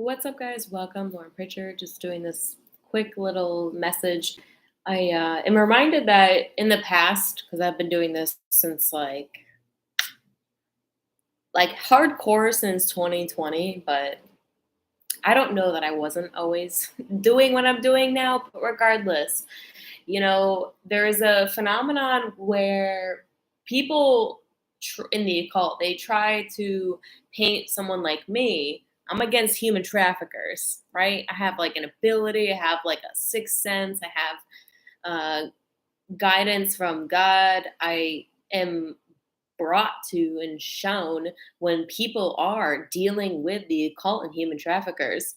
What's up, guys? Welcome, Lauren Pritchard. Just doing this quick little message. I am reminded that in the past, because I've been doing this since like hardcore since 2020, but I don't know that I wasn't always doing what I'm doing now. But regardless, there is a phenomenon where people in the occult they try to paint someone like me. I'm against human traffickers, right? I have like an ability, I have like a sixth sense, I have guidance from God. I am brought to and shown when people are dealing with the occult and human traffickers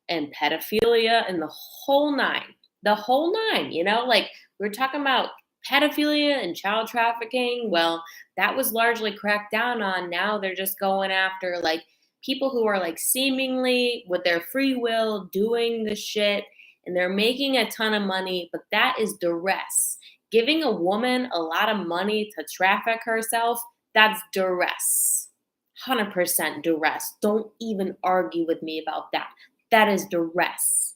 and pedophilia and the whole nine. The whole nine, like we're talking about pedophilia and child trafficking. Well, that was largely cracked down on. Now they're just going after like people who are like seemingly with their free will doing the shit and they're making a ton of money, but that is duress. Giving a woman a lot of money to traffic herself, that's duress. 100% duress. Don't even argue with me about that. That is duress.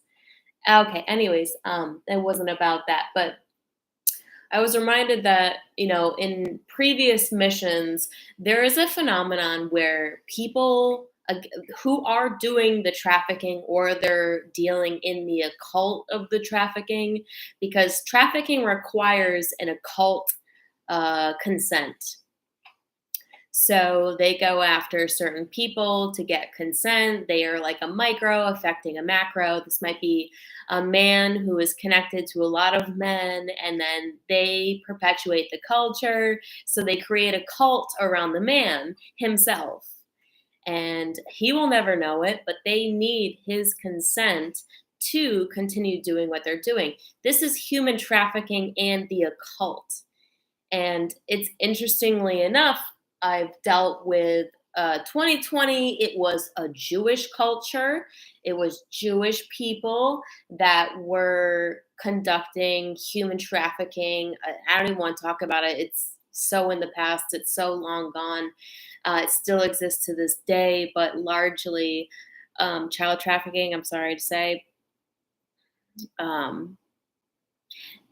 Okay, anyways, it wasn't about that, but I was reminded that, in previous missions, there is a phenomenon where people who are doing the trafficking or they're dealing in the occult of the trafficking, because trafficking requires an occult consent. So they go after certain people to get consent. They are like a micro affecting a macro. This might be a man who is connected to a lot of men, and then they perpetuate the culture. So they create a cult around the man himself. And he will never know it, but they need his consent to continue doing what they're doing. This is human trafficking and the occult. And it's interestingly enough, I've dealt with 2020, it was a Jewish culture. It was Jewish people that were conducting human trafficking. I don't even want to talk about it. It's so in the past, it's so long gone. It still exists to this day, but largely child trafficking, I'm sorry to say. Um,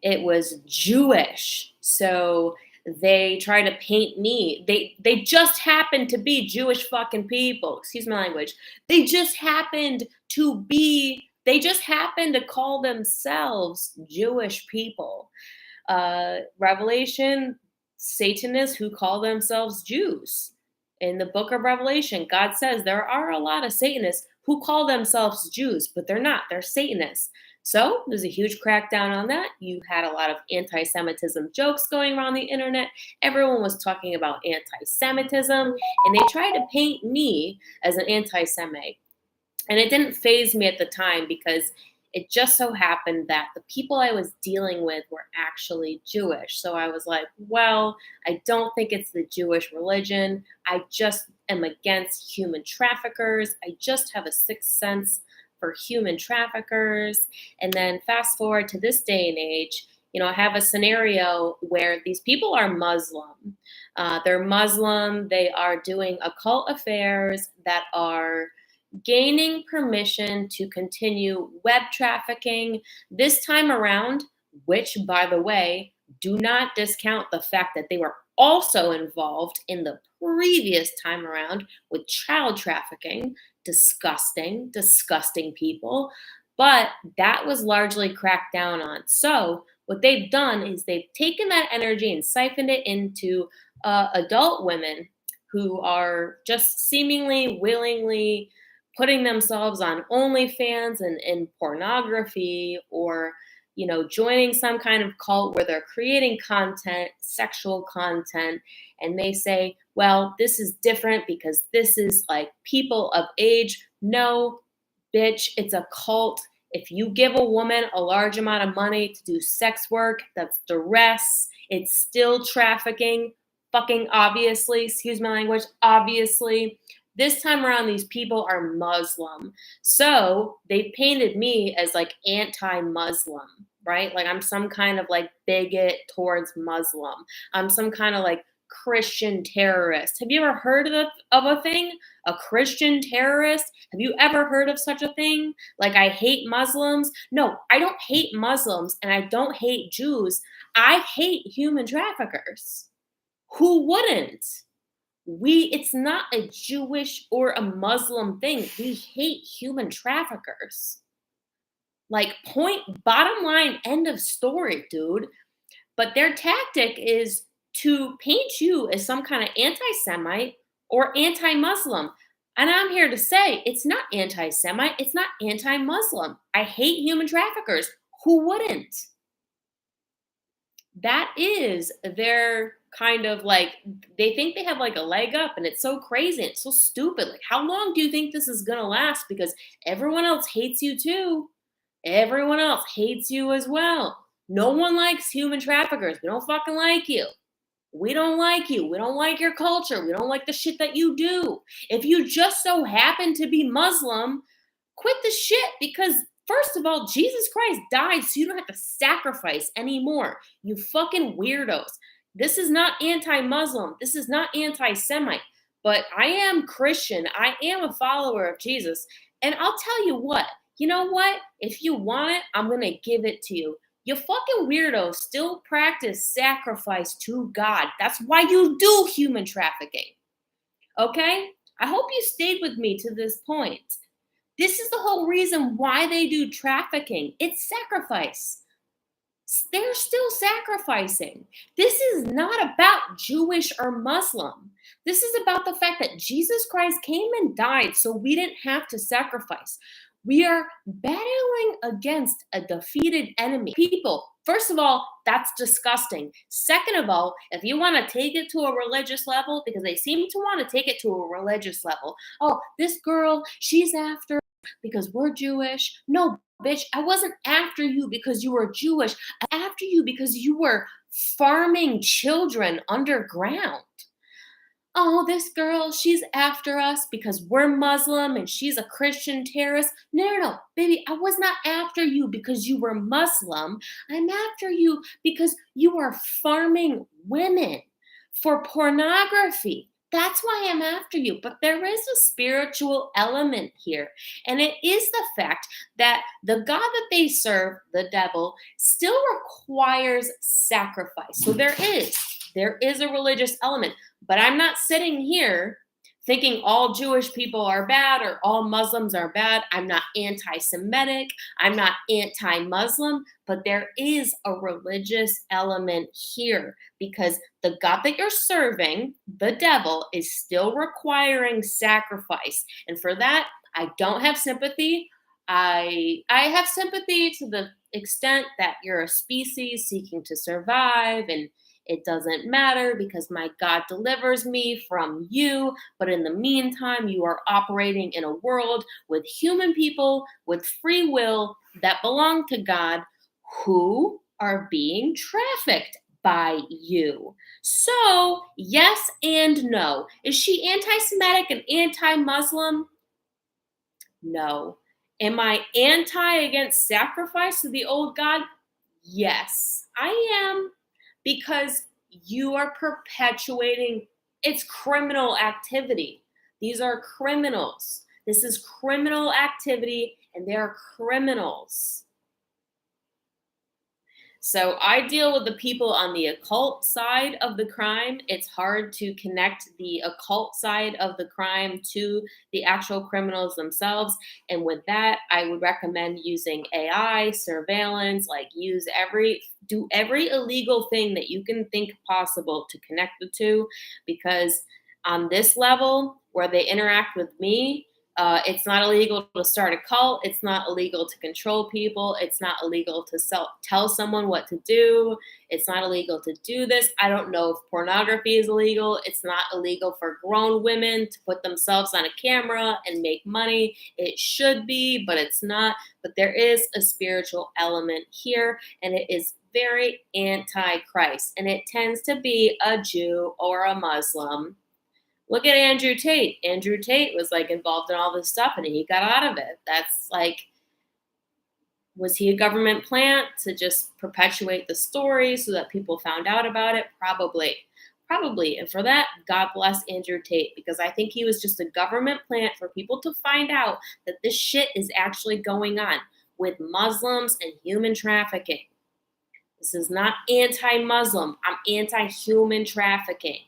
it was Jewish. So they try to paint me. They just happened to be Jewish fucking people. Excuse my language. They just happened to call themselves Jewish people. Revelation, Satanists who call themselves Jews. In the book of Revelation, God says there are a lot of Satanists who call themselves Jews, but they're not. They're Satanists. So there's a huge crackdown on that. You had a lot of anti-Semitism jokes going around the internet. Everyone was talking about anti-Semitism, and they tried to paint me as an anti-Semite. And it didn't faze me at the time because it just so happened that the people I was dealing with were actually Jewish. So I was like, well, I don't think it's the Jewish religion. I just am against human traffickers. I just have a sixth sense for human traffickers. And then fast forward to this day and age, I have a scenario where these people are Muslim. They're Muslim. They are doing occult affairs that are gaining permission to continue web trafficking this time around, which, by the way, do not discount the fact that they were also involved in the previous time around with child trafficking. Disgusting, disgusting people. But that was largely cracked down on. So what they've done is they've taken that energy and siphoned it into adult women who are just seemingly willingly putting themselves on OnlyFans and pornography, or joining some kind of cult where they're creating content, sexual content, and they say, well, this is different because this is like people of age. No, bitch, it's a cult. If you give a woman a large amount of money to do sex work, that's duress. It's still trafficking. Fucking obviously, excuse my language, obviously. This time around, these people are Muslim. So they painted me as like anti-Muslim, right? Like I'm some kind of like bigot towards Muslim. I'm some kind of like Christian terrorist. Have you ever heard of a thing? A Christian terrorist? Have you ever heard of such a thing? Like, I hate Muslims? No, I don't hate Muslims and I don't hate Jews. I hate human traffickers. Who wouldn't? It's not a Jewish or a Muslim thing. We hate human traffickers. Like, point, bottom line, end of story, dude. But their tactic is to paint you as some kind of anti Semite or anti Muslim. And I'm here to say it's not anti Semite, it's not anti Muslim. I hate human traffickers. Who wouldn't? That is their kind of like, they think they have like a leg up, and it's so crazy. It's so stupid. Like, how long do you think this is going to last? Because everyone else hates you too. Everyone else hates you as well. No one likes human traffickers. We don't fucking like you. We don't like you. We don't like your culture. We don't like the shit that you do. If you just so happen to be Muslim, quit the shit, because first of all, Jesus Christ died so you don't have to sacrifice anymore. You fucking weirdos. This is not anti-Muslim. This is not anti-Semite. But I am Christian. I am a follower of Jesus. And I'll tell you what. You know what? If you want it, I'm going to give it to you. You fucking weirdos still practice sacrifice to God. That's why you do human trafficking. Okay? I hope you stayed with me to this point. This is the whole reason why they do trafficking. It's sacrifice. They're still sacrificing. This is not about Jewish or Muslim. This is about the fact that Jesus Christ came and died so we didn't have to sacrifice. We are battling against a defeated enemy. People, first of all, that's disgusting. Second of all, if you want to take it to a religious level, because they seem to want to take it to a religious level. Oh, this girl, she's after because we're Jewish. No, bitch, I wasn't after you because you were Jewish. I was after you because you were farming children underground. Oh, this girl, she's after us because we're Muslim and she's a Christian terrorist. No, no, no, baby, I was not after you because you were Muslim. I'm after you because you are farming women for pornography. That's why I'm after you. But there is a spiritual element here. And it is the fact that the God that they serve, the devil, still requires sacrifice. So there is a religious element. But I'm not sitting here thinking all Jewish people are bad or all Muslims are bad. I'm not anti-Semitic. I'm not anti-Muslim. But there is a religious element here because the God that you're serving, the devil, is still requiring sacrifice. And for that, I don't have sympathy. I have sympathy to the extent that you're a species seeking to survive, and it doesn't matter because my God delivers me from you. But in the meantime, you are operating in a world with human people with free will that belong to God who are being trafficked by you. So, yes and no. Is she anti-Semitic and anti-Muslim? No. Am I anti against sacrifice to the old God? Yes, I am. Because you are perpetuating, it's criminal activity. These are criminals. This is criminal activity, and they're criminals. So I deal with the people on the occult side of the crime. It's hard to connect the occult side of the crime to the actual criminals themselves. And with that, I would recommend using AI, surveillance, like do every illegal thing that you can think possible to connect the two. Because on this level where they interact with me, it's not illegal to start a cult. It's not illegal to control people. It's not illegal to tell someone what to do. It's not illegal to do this. I don't know if pornography is illegal. It's not illegal for grown women to put themselves on a camera and make money. It should be, but it's not. But there is a spiritual element here, and it is very anti-Christ, and it tends to be a Jew or a Muslim. Look at Andrew Tate. Andrew Tate was like involved in all this stuff and he got out of it. That's like, was he a government plant to just perpetuate the story so that people found out about it? Probably. Probably. And for that, God bless Andrew Tate, because I think he was just a government plant for people to find out that this shit is actually going on with Muslims and human trafficking. This is not anti-Muslim. I'm anti-human trafficking.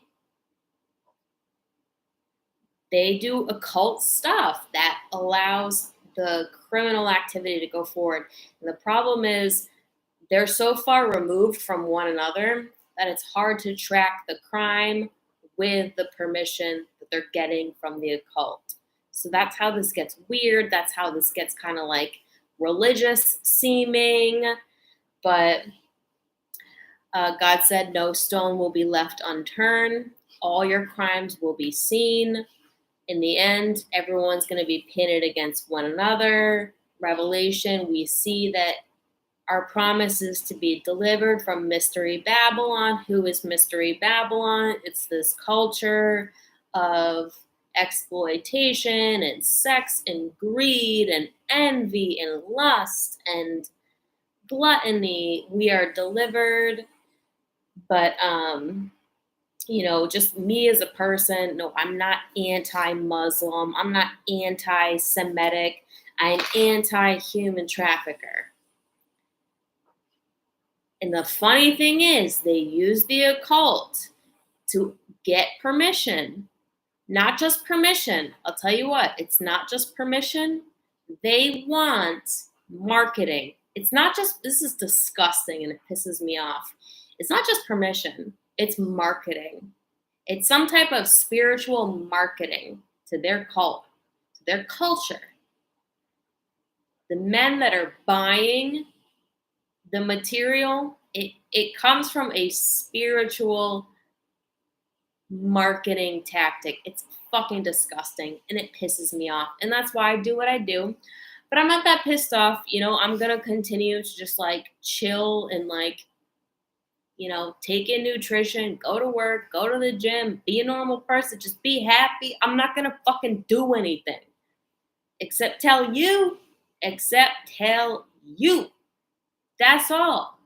They do occult stuff that allows the criminal activity to go forward. And the problem is they're so far removed from one another that it's hard to track the crime with the permission that they're getting from the occult. So that's how this gets weird. That's how this gets kind of like religious seeming. But God said, no stone will be left unturned. All your crimes will be seen. In the end, everyone's going to be pitted against one another. Revelation, we see that our promise is to be delivered from Mystery Babylon. Who is Mystery Babylon? It's this culture of exploitation and sex and greed and envy and lust and gluttony. We are delivered. But just me as a person, no, I'm not anti-Muslim. I'm not anti-Semitic. I'm anti-human trafficker. And the funny thing is, they use the occult to get permission. Not just permission. I'll tell you what, it's not just permission. They want marketing. It's not just, this is disgusting and it pisses me off. It's not just permission, it's marketing. It's some type of spiritual marketing to their cult, to their culture. The men that are buying the material, it comes from a spiritual marketing tactic. It's fucking disgusting and it pisses me off. And that's why I do what I do. But I'm not that pissed off. I'm going to continue to just like chill and like, take in nutrition, go to work, go to the gym, be a normal person, just be happy. I'm not going to fucking do anything except tell you. That's all.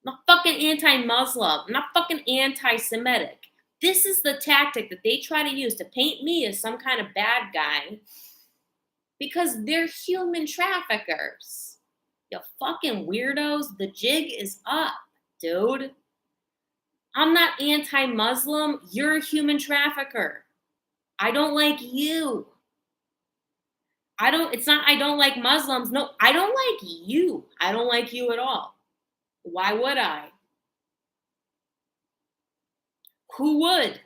I'm not fucking anti-Muslim. I'm not fucking anti-Semitic. This is the tactic that they try to use to paint me as some kind of bad guy because they're human traffickers. You fucking weirdos. The jig is up, dude. I'm not anti-Muslim. You're a human trafficker. I don't like you. I don't like Muslims. No, I don't like you. I don't like you at all. Why would I? Who would?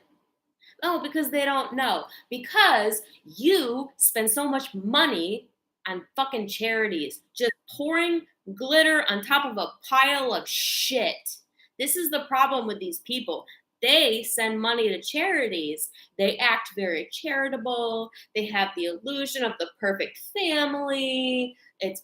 Oh, because they don't know. Because you spend so much money on fucking charities, just pouring glitter on top of a pile of shit. This is the problem with these people. They send money to charities. They act very charitable. They have the illusion of the perfect family. It's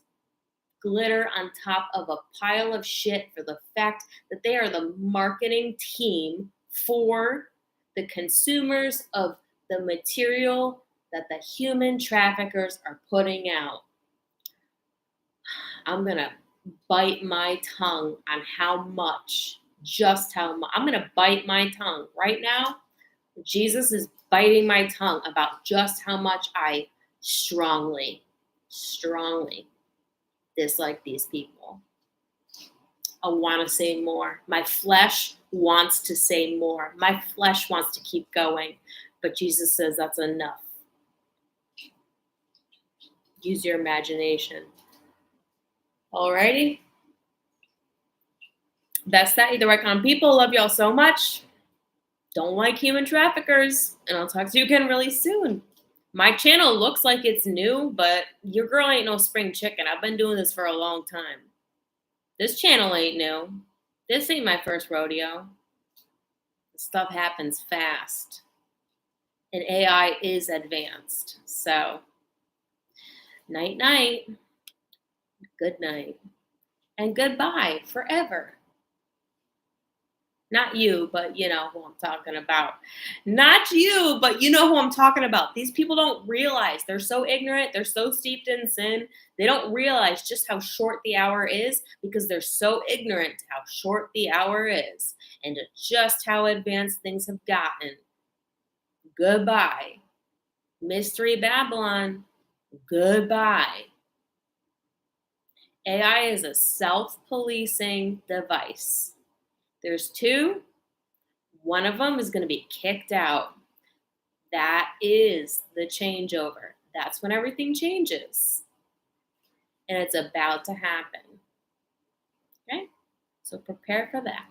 glitter on top of a pile of shit for the fact that they are the marketing team for the consumers of the material that the human traffickers are putting out. I'm going to bite my tongue on how much, just how much. I'm going to bite my tongue right now. Jesus is biting my tongue about just how much I strongly dislike these people. I want to say more. My flesh wants to say more. My flesh wants to keep going. But Jesus says that's enough. Use your imagination. Alrighty? That's that. Either way, on people. Love y'all so much. Don't like human traffickers. And I'll talk to you again really soon. My channel looks like it's new, but your girl ain't no spring chicken. I've been doing this for a long time. This channel ain't new. This ain't my first rodeo. Stuff happens fast. And AI is advanced. So, night-night. Good night. And goodbye forever. Not you, but you know who I'm talking about. Not you, but you know who I'm talking about. These people don't realize, they're so ignorant, they're so steeped in sin. They don't realize just how short the hour is because they're so ignorant to how short the hour is and to just how advanced things have gotten. Goodbye. Mystery Babylon. Goodbye. AI is a self-policing device. There's two. One of them is going to be kicked out. That is the changeover. That's when everything changes. And it's about to happen. Okay? So prepare for that.